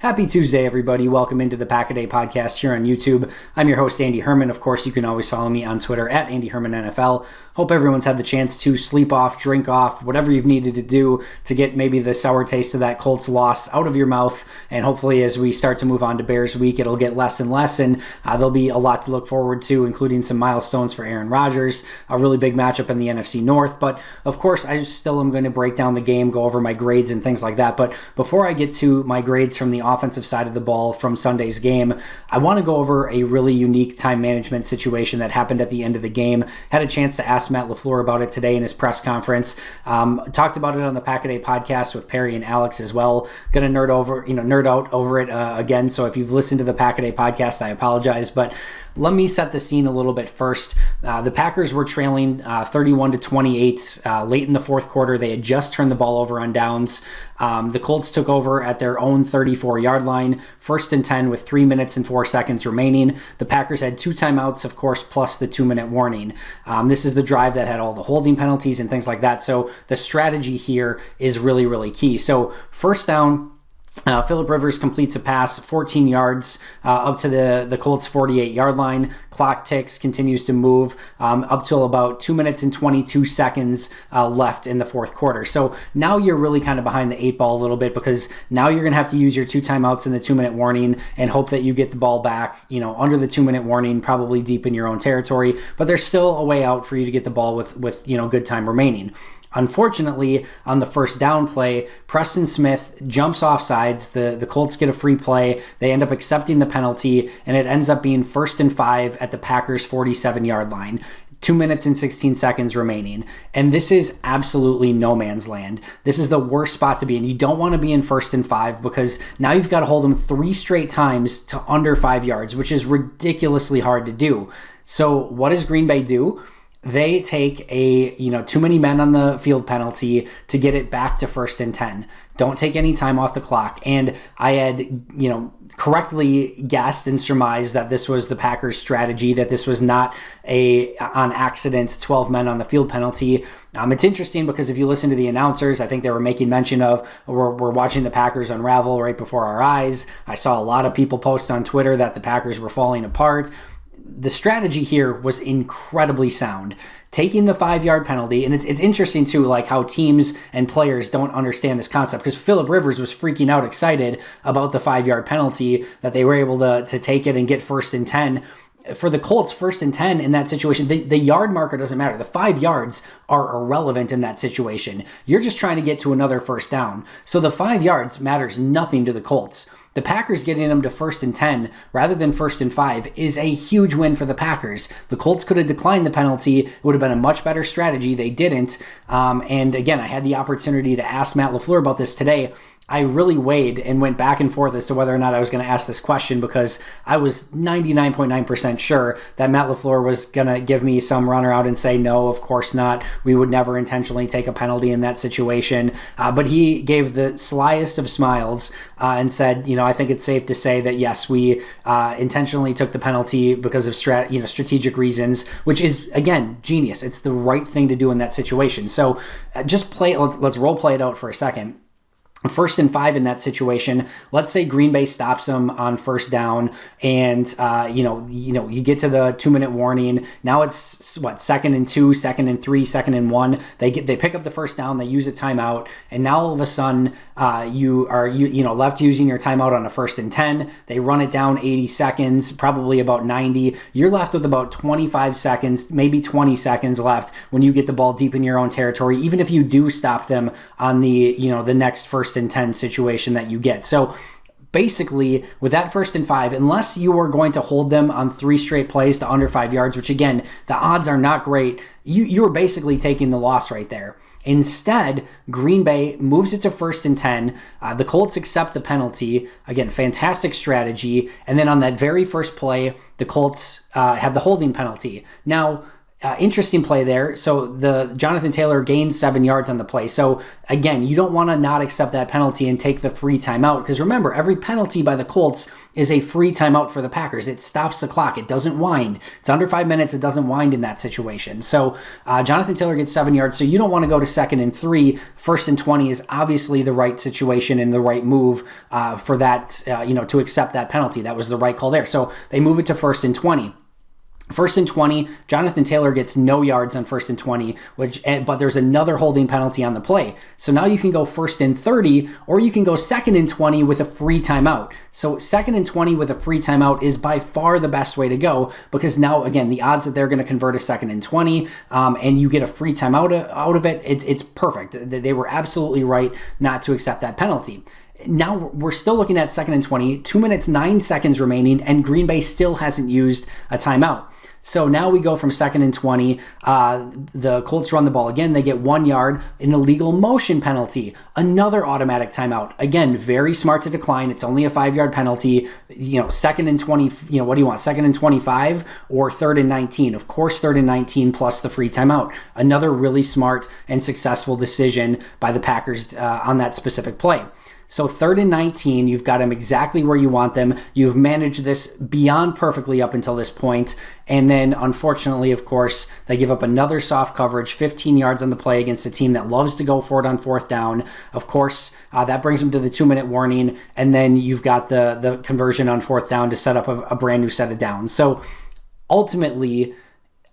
Happy Tuesday, everybody. Welcome into the Pack-A-Day podcast here on YouTube. I'm your host, Andy Herman. Of course, you can always follow me on Twitter at AndyHermanNFL. Hope everyone's had the chance to sleep off, drink off, whatever you've needed to do to get maybe the sour taste of that Colts loss out of your mouth. And hopefully, as we start to move on to Bears week, it'll get less and less. And there'll be a lot to look forward to, including some milestones for Aaron Rodgers, a really big matchup in the NFC North. But of course, I still am going to break down the game, go over my grades and things like that. But before I get to my grades from the offensive side of the ball from Sunday's game, I want to go over a really unique time management situation that happened at the end of the game. Had a chance to ask Matt LaFleur about it today in his press conference. Talked about it on the Pack-A-Day podcast with Perry and Alex as well. Gonna nerd out over it again. So if you've listened to the Pack-A-Day podcast, I apologize, but let me set the scene a little bit first. The Packers were trailing 31-28 late in the fourth quarter. They had just turned the ball over on downs. The Colts took over at their own 34-yard line, 1st and 10 with 3 minutes and 4 seconds remaining. The Packers had 2 timeouts, of course, plus the 2-minute warning. This is the drive that had all the holding penalties and things like that. So the strategy here is really, really key. So first down, Phillip Rivers completes a pass 14 yards up to the Colts 48-yard line. Clock ticks, continues to move up till about 2 minutes and 22 seconds left in the fourth quarter. So now you're really kind of behind the 8 ball a little bit, because now you're going to have to use your 2 timeouts and the 2-minute warning and hope that you get the ball back, under the 2-minute warning, probably deep in your own territory. But there's still a way out for you to get the ball with good time remaining. Unfortunately, on the first down play, Preston Smith jumps off sides. The Colts get a free play. They end up accepting the penalty, and it ends up being 1st and 5 at the Packers' 47-yard line. 2 minutes and 16 seconds remaining. And this is absolutely no man's land. This is the worst spot to be in. You don't want to be in 1st and 5, because now you've got to hold them 3 straight times to under 5 yards, which is ridiculously hard to do. So what does Green Bay do? They take a, too many men on the field penalty to get it back to 1st and 10. Don't take any time off the clock. And I had, correctly guessed and surmised that this was the Packers' strategy, that this was not on accident 12 men on the field penalty. It's interesting because if you listen to the announcers, I think they were making mention of, we're watching the Packers unravel right before our eyes. I saw a lot of people post on Twitter that the Packers were falling apart. The strategy here was incredibly sound. Taking the 5-yard penalty, and it's interesting too, like how teams and players don't understand this concept, because Phillip Rivers was freaking out excited about the 5-yard penalty, that they were able to take it and get 1st and 10. For the Colts, 1st and 10 in that situation, the yard marker doesn't matter. The 5 yards are irrelevant in that situation. You're just trying to get to another first down. So the 5 yards matters nothing to the Colts. The Packers getting them to 1st and 10 rather than 1st and 5 is a huge win for the Packers. The Colts could have declined the penalty. It would have been a much better strategy. They didn't. And again, I had the opportunity to ask Matt LaFleur about this today. I really weighed and went back and forth as to whether or not I was going to ask this question, because I was 99.9% sure that Matt LaFleur was going to give me some runner out and say, no, of course not. We would never intentionally take a penalty in that situation. But he gave the slyest of smiles and said, I think it's safe to say that, yes, we intentionally took the penalty because of strategic reasons, which is, again, genius. It's the right thing to do in that situation. So let's role play it out for a second. 1st and 5 in that situation. Let's say Green Bay stops them on first down, and you get to the 2-minute warning. Now it's 2nd and 2, 2nd and 3, 2nd and 1. They pick up the first down. They use a timeout, and now all of a sudden you are left using your timeout on a 1st and 10. They run it down 80 seconds, probably about 90. You're left with about 25 seconds, maybe 20 seconds left when you get the ball deep in your own territory. Even if you do stop them on the the next 1st and 10 situation that you get. So basically, with that 1st and 5, unless you are going to hold them on 3 straight plays to under 5 yards, which again, the odds are not great, you're basically taking the loss right there. Instead, Green Bay moves it to 1st and 10. The Colts accept the penalty. Again, fantastic strategy. And then on that very first play, the Colts have the holding penalty. Now, Interesting play there. So the Jonathan Taylor gained 7 yards on the play. So again, you don't want to not accept that penalty and take the free timeout, because remember, every penalty by the Colts is a free timeout for the Packers. It stops the clock. It doesn't wind. It's under 5 minutes. It doesn't wind in that situation. So Jonathan Taylor gets 7 yards. So you don't want to go to 2nd and 3. 1st and 20 is obviously the right situation and the right move for that, to accept that penalty. That was the right call there. So they move it to 1st and 20. 1st and 20, Jonathan Taylor gets no yards on 1st and 20, but there's another holding penalty on the play. So now you can go 1st and 30, or you can go 2nd and 20 with a free timeout. So 2nd and 20 with a free timeout is by far the best way to go, because now, again, the odds that they're going to convert a 2nd and 20 and you get a free timeout out of it, it's perfect. They were absolutely right not to accept that penalty. Now we're still looking at 2nd and 20, 2 minutes, 9 seconds remaining, and Green Bay still hasn't used a timeout. So now we go from 2nd and 20. The Colts run the ball again. They get 1 yard, an illegal motion penalty, another automatic timeout. Again, very smart to decline. It's only a 5-yard penalty. 2nd and 20. What do you want? 2nd and 25 or 3rd and 19? Of course, 3rd and 19 plus the free timeout. Another really smart and successful decision by the Packers on that specific play. So 3rd and 19, you've got them exactly where you want them. You've managed this beyond perfectly up until this point. And then, unfortunately, of course, they give up another soft coverage, 15 yards on the play against a team that loves to go for it on 4th down. Of course, that brings them to the 2-minute warning. And then you've got the conversion on 4th down to set up a brand new set of downs. So ultimately,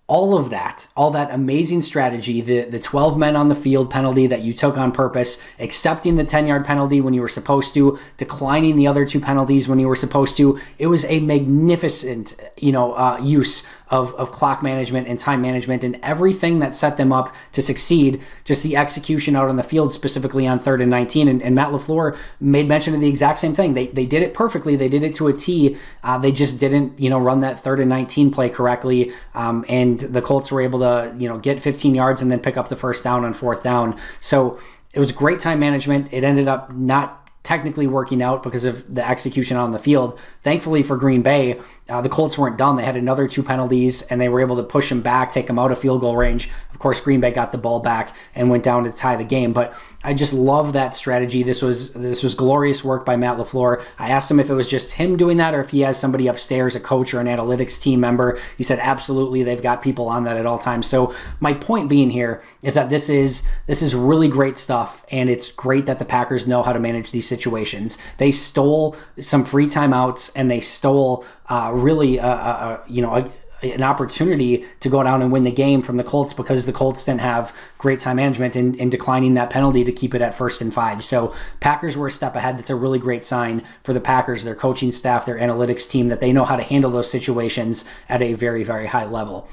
all that amazing strategy, the 12 men on the field penalty that you took on purpose, accepting the 10-yard penalty when you were supposed to, declining the other 2 penalties when you were supposed to, it was a magnificent, use of clock management and time management and everything that set them up to succeed. Just the execution out on the field, specifically on 3rd and 19. And Matt LaFleur made mention of the exact same thing. They did it perfectly. They did it to a T. They just didn't, run that 3rd and 19 play correctly. And the Colts were able to, get 15 yards and then pick up the 1st down on 4th down. So it was great time management. It ended up not technically working out because of the execution on the field. Thankfully for Green Bay, the Colts weren't done. They had another 2 penalties, and they were able to push them back, take them out of field goal range. Of course, Green Bay got the ball back and went down to tie the game. But I just love that strategy. This was glorious work by Matt LaFleur. I asked him if it was just him doing that or if he has somebody upstairs, a coach or an analytics team member. He said absolutely, they've got people on that at all times. So my point being here is that this is really great stuff, and it's great that the Packers know how to manage these situations. They stole some free timeouts, and they stole an opportunity to go down and win the game from the Colts because the Colts didn't have great time management in declining that penalty to keep it at 1st and 5. So Packers were a step ahead. That's a really great sign for the Packers, their coaching staff, their analytics team, that they know how to handle those situations at a very, very high level.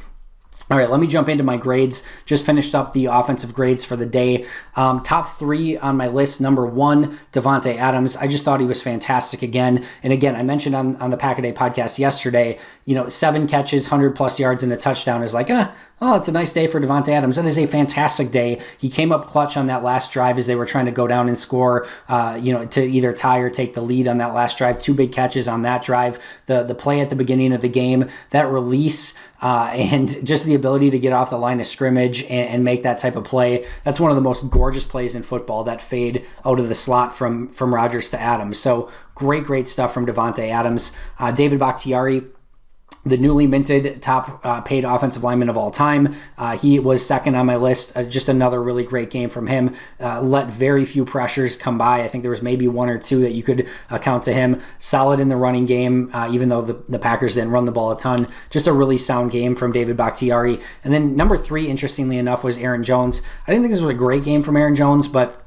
All right, let me jump into my grades. Just finished up the offensive grades for the day. Top 3 on my list. Number 1, Davante Adams. I just thought he was fantastic again. And again, I mentioned on the Pack a Day podcast yesterday, 7 catches, 100+ yards, and a touchdown is like, it's a nice day for Davante Adams. That is a fantastic day. He came up clutch on that last drive as they were trying to go down and score, to either tie or take the lead on that last drive. 2 big catches on that drive. The play at the beginning of the game, that release, and just the ability to get off the line of scrimmage and make that type of play. That's one of the most gorgeous plays in football, that fade out of the slot from Rodgers to Adams. So great stuff from Davante Adams. David Bakhtiari, the newly minted top paid offensive lineman of all time. He was second on my list. Just another really great game from him. Let very few pressures come by. I think there was maybe 1 or 2 that you could count to him. Solid in the running game, even though the Packers didn't run the ball a ton. Just a really sound game from David Bakhtiari. And then number 3, interestingly enough, was Aaron Jones. I didn't think this was a great game from Aaron Jones, but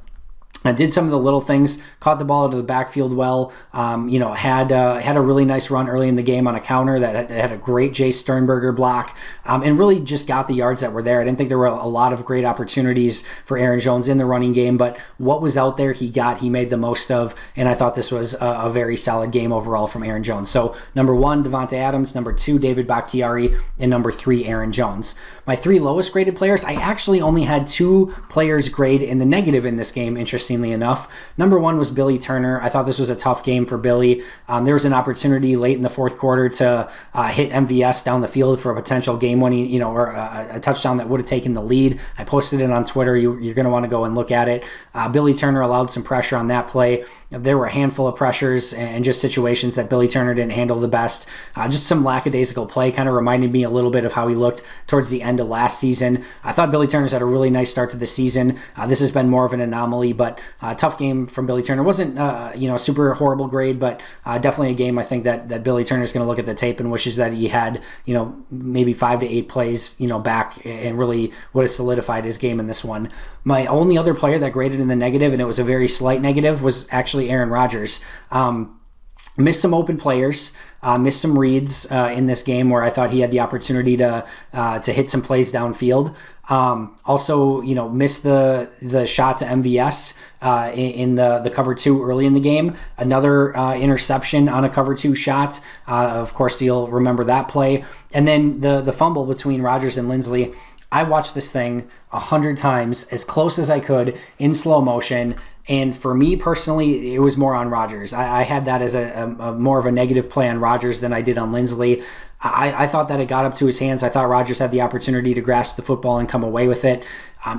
I did some of the little things, caught the ball out of the backfield well, had a really nice run early in the game on a counter that had a great Jay Sternberger block, and really just got the yards that were there. I didn't think there were a lot of great opportunities for Aaron Jones in the running game, but what was out there he made the most of, and I thought this was a very solid game overall from Aaron Jones. So number 1, Davante Adams, number 2, David Bakhtiari, and number 3, Aaron Jones. My 3 lowest graded players, I actually only had 2 players grade in the negative in this game, interestingly interestingly enough. Number one was Billy Turner. I thought this was a tough game for Billy. There was an opportunity late in the fourth quarter to hit MVS down the field for a potential game-winning, or a touchdown that would have taken the lead. I posted it on Twitter. You're going to want to go and look at it. Billy Turner allowed some pressure on that play. There were a handful of pressures and just situations that Billy Turner didn't handle the best. Just some lackadaisical play, kind of reminded me a little bit of how he looked towards the end of last season. I thought Billy Turner's had a really nice start to the season. This has been more of an anomaly, but a tough game from Billy Turner. Wasn't a super horrible grade, but definitely a game I think that Billy Turner is going to look at the tape and wishes that he had maybe 5 to 8 plays back and really would have solidified his game in this one. My only other player that graded in the negative, and it was a very slight negative, was actually Aaron Rodgers. Missed some open players, missed some reads in this game where I thought he had the opportunity to hit some plays downfield. Also, missed the shot to MVS in the cover 2 early in the game. Another interception on a cover 2 shot. Of course, you'll remember that play. And then the fumble between Rodgers and Lindsley. I watched this thing 100 times, as close as I could, in slow motion. And for me personally, it was more on Rodgers. I had that as a more of a negative play on Rodgers than I did on Lindsley. I thought that it got up to his hands. I thought Rodgers had the opportunity to grasp the football and come away with it.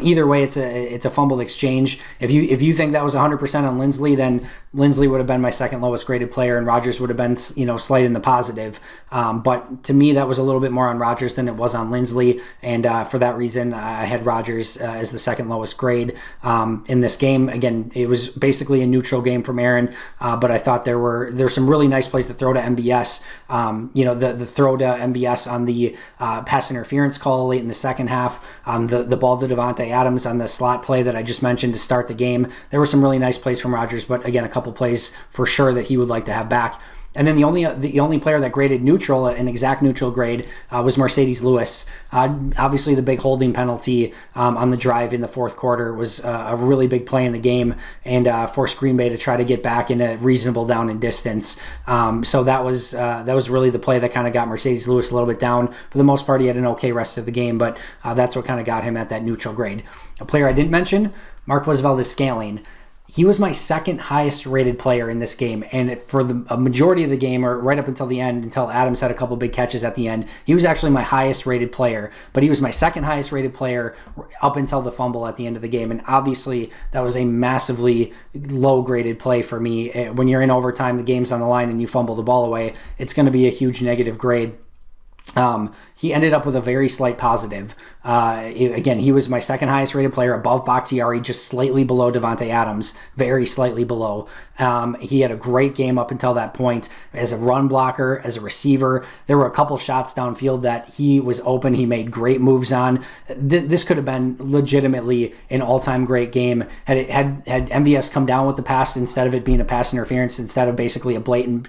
Either way, it's a fumbled exchange. If you think that was 100% on Lindsley, then Lindsley would have been my second lowest graded player, and Rodgers would have been slight in the positive. But to me, that was a little bit more on Rodgers than it was on Lindsley, and for that reason, I had Rodgers as the second lowest grade in this game. Again, it was basically a neutral game from Aaron, but I thought there were some really nice plays to throw to MVS. The throw to MVS on the pass interference call late in the second half, the ball to Devontae Adams on the slot play that I just mentioned to start the game. There were some really nice plays from Rodgers, but again, a couple plays for sure that he would like to have back. And then the only player that graded neutral, an exact neutral grade, was Mercedes Lewis. Obviously, the big holding penalty on the drive in the fourth quarter was a really big play in the game and forced Green Bay to try to get back in a reasonable down in distance. So that was really the play that kind of got Mercedes Lewis a little bit down. For the most part, he had an okay rest of the game, but that's what kind of got him at that neutral grade. A player I didn't mention, Marquez Valdes-Scantling. He was my second highest rated player in this game, and for a majority of the game, or right up until the end, until Adams had a couple big catches at the end, he was actually my highest rated player, but he was my second highest rated player up until the fumble at the end of the game, and obviously that was a massively low graded play for me. When you're in overtime, the game's on the line, and you fumble the ball away, it's going to be a huge negative grade. He ended up with a very slight positive. Again, he was my second highest rated player, above Bakhtiari, just slightly below Devontae Adams, very slightly below. He had a great game up until that point as a run blocker, as a receiver. There were a couple shots downfield that he was open. He made great moves on. This could have been legitimately an all-time great game had MVS come down with the pass instead of it being a pass interference, instead of basically a blatant,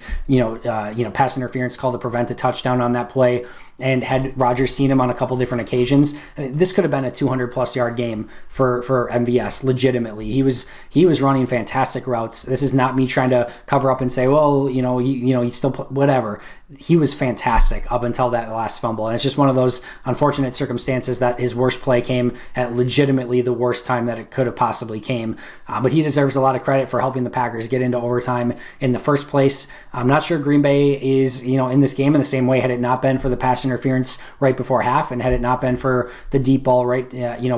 pass interference call to prevent a touchdown on that play. And had Rodgers seen him on a couple different occasions, this could have been a 200-plus yard game for MVS. Legitimately, he was running fantastic routes. This is not me trying to cover up and say, well, he still whatever. He was fantastic up until that last fumble, and it's just one of those unfortunate circumstances that his worst play came at legitimately the worst time that it could have possibly came. But he deserves a lot of credit for helping the Packers get into overtime in the first place. I'm not sure Green Bay is in this game in the same way had it not been for the pass interference right before half, and had it not been for the deep ball right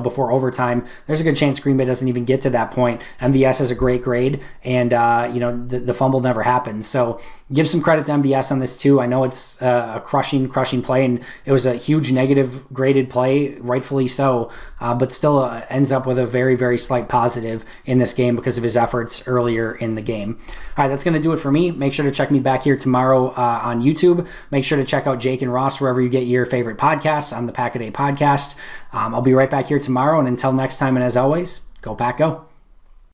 before overtime, there's a good chance Green Bay doesn't even get to that point. MVS has a great grade, and the fumble never happened. So give some credit to MVS on this too. I know it's a crushing play, and it was a huge negative graded play, rightfully so, but still ends up with a very, very slight positive in this game because of his efforts earlier in the game. All right, that's going to do it for me. Make sure to check me back here tomorrow on YouTube. Make sure to check out Jake and Ross wherever you get your favorite podcasts on the Pack-A-Day podcast. I'll be right back here tomorrow, and until next time, and as always, go Pack Go.